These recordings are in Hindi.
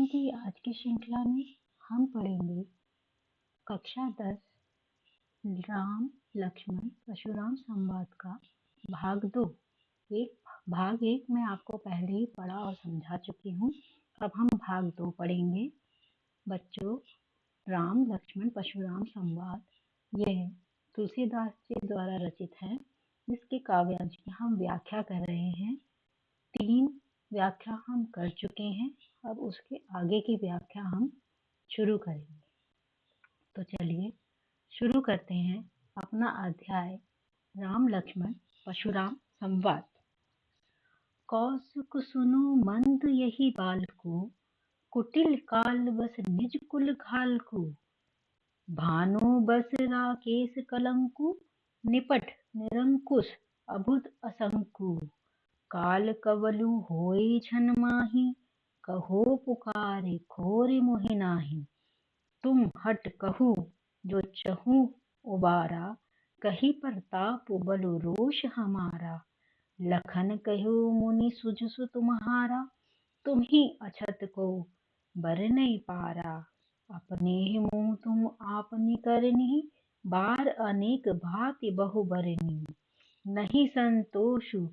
की आज की श्रृंखला में हम पढ़ेंगे कक्षा 10 राम लक्ष्मण परशुराम संवाद का भाग 2। भाग 1 में आपको पहले ही पढ़ा और समझा चुकी हूँ। अब हम भाग 2 पढ़ेंगे। बच्चों, राम लक्ष्मण परशुराम संवाद यह तुलसीदास जी द्वारा रचित है, जिसके काव्यांश की हम व्याख्या कर रहे हैं। 3 व्याख्या हम कर चुके हैं, अब उसके आगे की व्याख्या हम शुरू करेंगे। तो चलिए शुरू करते हैं अपना अध्याय राम लक्ष्मण परशुराम संवाद। कौसुक सुनो मंद यही बाल को, कुटिल काल बस निज कुल घाल को। भानु बस राकेश कलंकु, निपट निरंकुश अभुत असंकु। काल कवलु होए छन माही, कहो पुकारे खोरे मोहि नाही। तुम हट कहू जो चहूँ उबारा, कही प्रताप बलु रोष हमारा। लखन कहु मुनि सुझसु तुम्हारा, तुम ही अछत को बर नहीं पारा। अपने ही मुँह तुम आपनी करनी, बार अनेक भांति बहु बरनी। नहीं संतोषु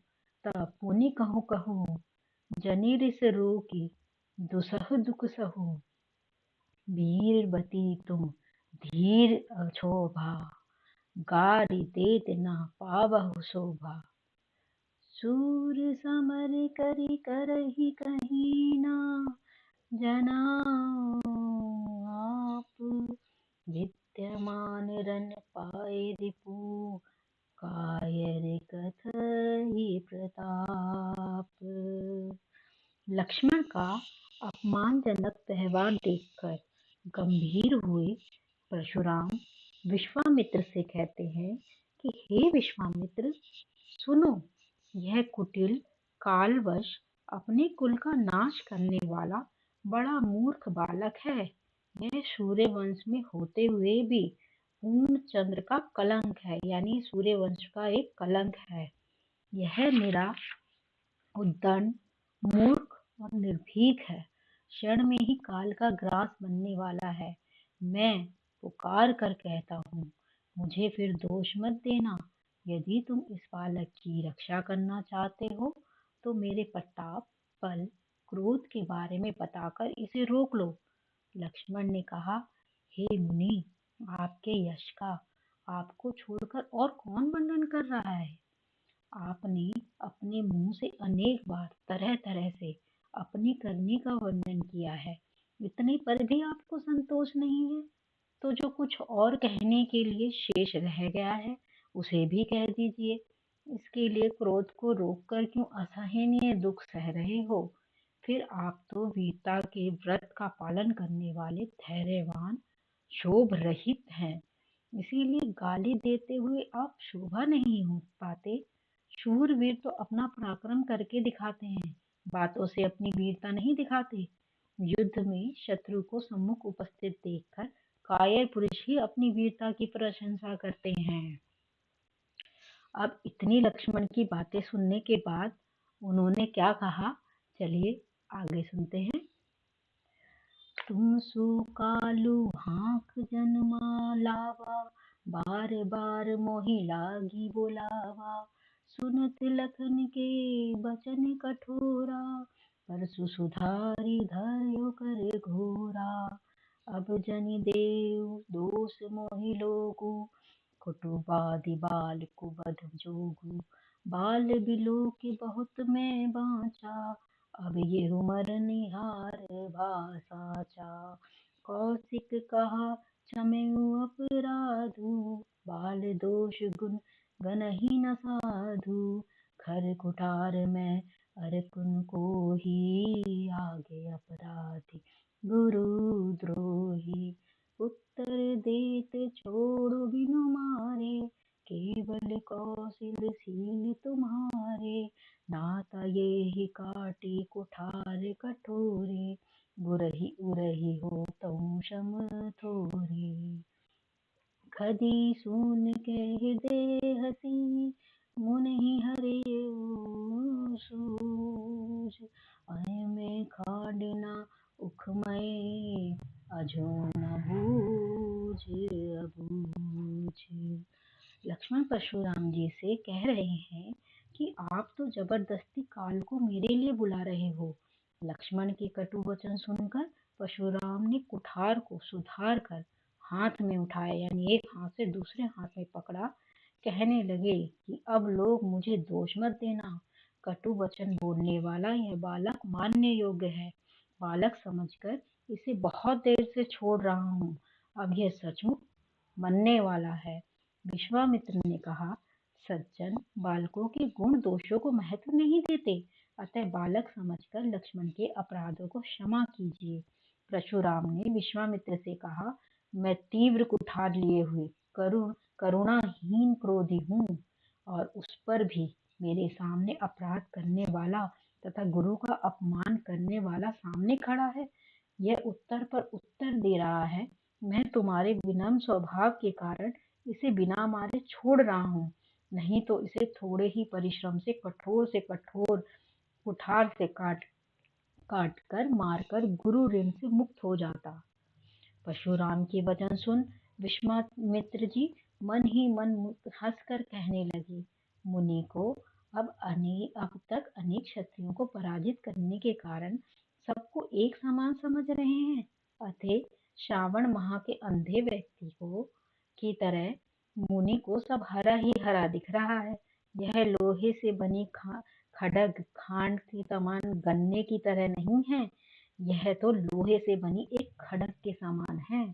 त पुनि कहूँ कहूँ, जनि रिस रोकी दुसह दुख सहु। वीरवती तुम धीर अछोभा, गारि देत न पावहु शोभा। सूर समर करि करहि कहीं ना, जनाओ आप। विद्यमान रन पाए रिपु, कायर कथहि प्रताप। लक्ष्मण का अपमानजनक व्यवहार देखकर गंभीर हुए परशुराम विश्वामित्र से कहते हैं कि हे विश्वामित्र, सुनो, यह कुटिल कालवश अपने कुल का नाश करने वाला बड़ा मूर्ख बालक है। यह सूर्य वंश में होते हुए भी पूर्ण चंद्र का कलंक है, यानी सूर्य वंश का एक कलंक है। यह मेरा उद्दंड मूर्ख और निर्भीक है, क्षण में ही काल का ग्रास बनने वाला है। मैं पुकार कर कहता हूँ, मुझे फिर दोष मत देना। यदि तुम इस बालक की रक्षा करना चाहते हो तो मेरे प्रताप, बल, क्रोध के बारे में बताकर इसे रोक लो। लक्ष्मण ने कहा, हे मुनि, आपके यश का आपको छोड़कर और कौन वर्णन कर रहा है। आपने अपने मुंह से अनेक बार तरह तरह से अपनी करनी का वर्णन किया है, इतने पर भी आपको संतोष नहीं है, तो जो कुछ और कहने के लिए शेष रह गया है उसे भी कह दीजिए। इसके लिए क्रोध को रोककर क्यों असहनीय दुख सह रहे हो। फिर आप तो वीरता के व्रत का पालन करने वाले धैर्यवान शोभ रहित हैं, इसीलिए गाली देते हुए आप शोभा नहीं हो पाते। शूरवीर तो अपना पराक्रम करके दिखाते हैं, बातों से अपनी वीरता नहीं दिखाते। युद्ध में शत्रु को सम्मुख उपस्थित देखकर कायर पुरुष ही अपनी वीरता की प्रशंसा करते हैं। अब इतनी लक्ष्मण की बातें सुनने के बाद उन्होंने क्या कहा, चलिए आगे सुनते हैं। तुम सुकालु हाँक जन्मा लावा, बार बार मोहि लागी बोलावा। सुनत लखन के बचन कठोरा, परसु सुधारी धर्यो कर घोरा। अब जनि देव दोष मोहि लोगु, कुटुम्बादि बाल को बध जोगु। बाल बिलो के बहुत मैं बाँचा, अब ये उमर निहार भाषाचा। कौशिक कहा क्षमेउ अपराधु, बाल दोष गुण गनहि न साधु। खर कुठार में अरकुन को ही, आगे अपराधी गुरु द्रोही। उत्तर देत छोड़ो बिनु मारे, केवल कौशल शील तुम्हारे। नाता ये ही काटी कुठार कठोरे, गुरहि उरहि हो तऊ शम थोरे। खदी सून के हृदय हसी, मुनि हरिउ सूझ। अय में खांड न उखमय अजो न बूझ अबूझ। लक्ष्मण परशुराम जी से कह रहे हैं कि आप तो जबरदस्ती काल को मेरे लिए बुला रहे हो। लक्ष्मण के कटु वचन सुनकर परशुराम ने कुठार को सुधार कर हाथ में उठाया, यानी एक हाथ से दूसरे हाथ में पकड़ा। कहने लगे कि अब लोग मुझे दोष मत देना। कटु वचन बोलने वाला यह बालक मानने योग्य है। बालक समझकर इसे बहुत देर से छोड़ रहा हूँ। अब यह सचमुच मनने वाला है। विश्वामित्र ने कहा, सज्जन बालकों के गुण दोषों को महत्व नहीं देते, अतः बालक समझकर लक्ष्मण के अपराधों को क्षमा कीजिए। परशुराम ने विश्वामित्र से कहा, मैं तीव्र कुठार लिए हुए करुणाहीन क्रोधी हूँ, और उस पर भी मेरे सामने अपराध करने वाला तथा गुरु का अपमान करने वाला सामने खड़ा है। यह उत्तर पर उत्तर दे रहा है। मैं तुम्हारे विनम्र स्वभाव के कारण इसे बिना मारे छोड़ रहा हूँ, नहीं तो इसे थोड़े ही परिश्रम से कठोर कुठार से काट काट कर मारकर गुरु ऋण से मुक्त हो जाता। परशुराम के वचन सुन विश्वामित्र जी मन ही मन हंसकर कहने लगे, मुनि को अब तक अनेक क्षत्रियों को पराजित करने के कारण सबको एक समान समझ रहे हैं, अतः श्रावण माह के अंधे व्यक्ति को की तरह मुनि को सब हरा ही हरा दिख रहा है। यह लोहे से बनी खड़ग खांड के समान गन्ने की तरह नहीं है, यह तो लोहे से बनी एक खड़ग के समान है।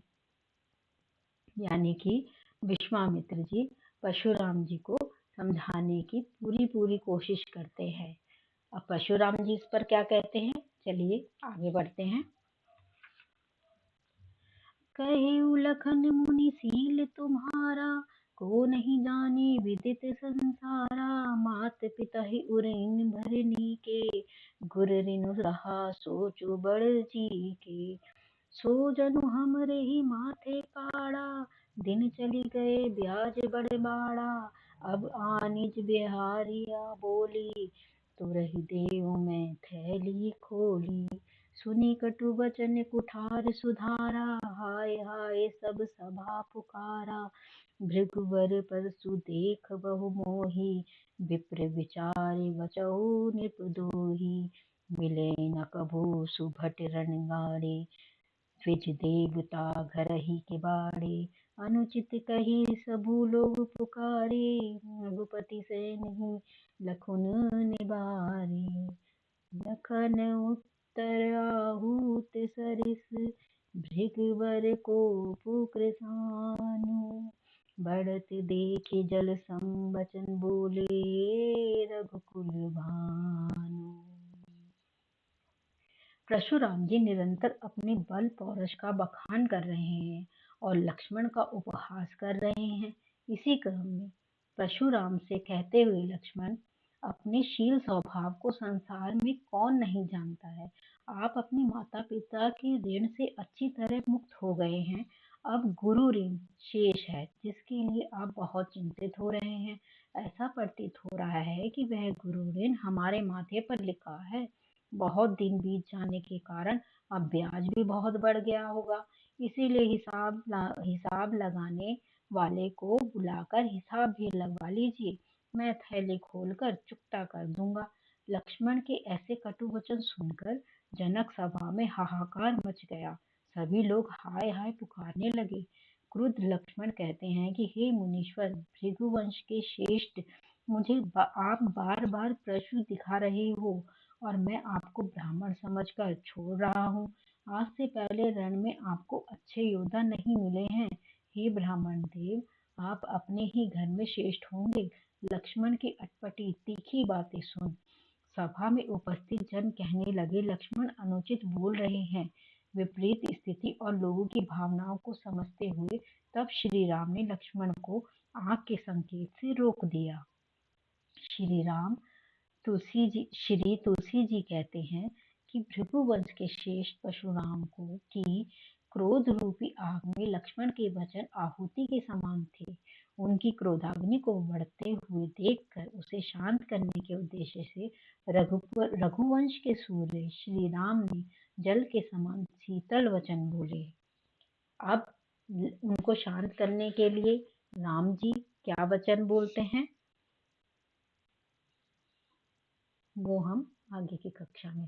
यानी कि विश्वामित्र जी परशुराम जी को समझाने की पूरी कोशिश करते हैं। अब परशुराम जी इस पर क्या कहते हैं, चलिए आगे बढ़ते हैं। कहे उलखन मुनि सील तुम्हारा, को नहीं जाने विदित संसारा। मात पिता ही उरेन भरनी के, गुर रिनु रहा सोचु बड़ जी के। सो जनु हमरे ही माथे काड़ा, दिन चली गए ब्याज बड़ बाड़ा। अब आनिज बिहारिया बोली, तुरहि देव मैं थैली खोली। सुनी कटु वचन कुठार सुधारा, हाय हाय सब सभा पुकारा। भृगुवर परसु देख बहु मोही, विप्र विचारे बचहु नृप दोही। मिले न कभू सुभट रणगाड़े, द्विज देवता घर ही के बाड़े। अनुचित कही सबू लोग पुकारे, रघुपति से नहीं लखुन निबारे। लखन उत्तर आहूत सरिस, भृगुवर को पुकृसानु। बढ़त देखे जल संबचन बोले, रघुकुल भानु। परशुराम जी निरंतर अपने बल पौरुष का बखान कर रहे हैं और लक्ष्मण का उपहास कर रहे हैं। इसी क्रम में परशुराम से कहते हुए लक्ष्मण, अपने शील स्वभाव को संसार में कौन नहीं जानता है। आप अपने माता पिता के ऋण से अच्छी तरह मुक्त हो गए हैं। अब गुरु ऋण शेष है, जिसके लिए आप बहुत चिंतित हो रहे हैं। ऐसा प्रतीत हो रहा है कि वह गुरु ऋण हमारे माथे पर लिखा है। बहुत दिन बीत जाने के कारण अब ब्याज भी बहुत बढ़ गया होगा, इसीलिए हिसाब लगाने वाले को बुलाकर हिसाब भी लगवा लीजिए। मैं थैली खोलकर चुकता कर दूंगा। लक्ष्मण के ऐसे कटु वचन सुनकर जनक सभा में हाहाकार मच गया। सभी लोग हाय हाय पुकारने लगे। क्रुद्ध लक्ष्मण कहते हैं कि हे मुनीश्वर, भृगुवंश के श्रेष्ठ, मुझे आप बार बार प्रश्न दिखा रहे हो और मैं आपको ब्राह्मण समझकर छोड़ रहा हूँ। आज से पहले रण में आपको अच्छे योद्धा नहीं मिले हैं। हे ब्राह्मण देव, आप अपने ही घर में श्रेष्ठ होंगे। लक्ष्मण की अटपटी तीखी बातें सुन सभा में उपस्थित जन कहने लगे, लक्ष्मण अनुचित बोल रहे हैं। विपरीत स्थिति और लोगों की भावनाओं को समझते हुए तब श्री राम ने लक्ष्मण को आंख के संकेत से रोक दिया। श्री तुलसी जी कहते हैं कि भृगुवंश के श्रेष्ठ परशुराम को की क्रोध रूपी आग में लक्ष्मण के वचन आहुति के समान थे। उनकी क्रोधाग्नि को बढ़ते हुए देखकर उसे शांत करने के उद्देश्य से रघुवंश के सूर्य श्री राम ने जल के समान शीतल वचन बोले। अब उनको शांत करने के लिए राम जी क्या वचन बोलते हैं वो हम आगे की कक्षा में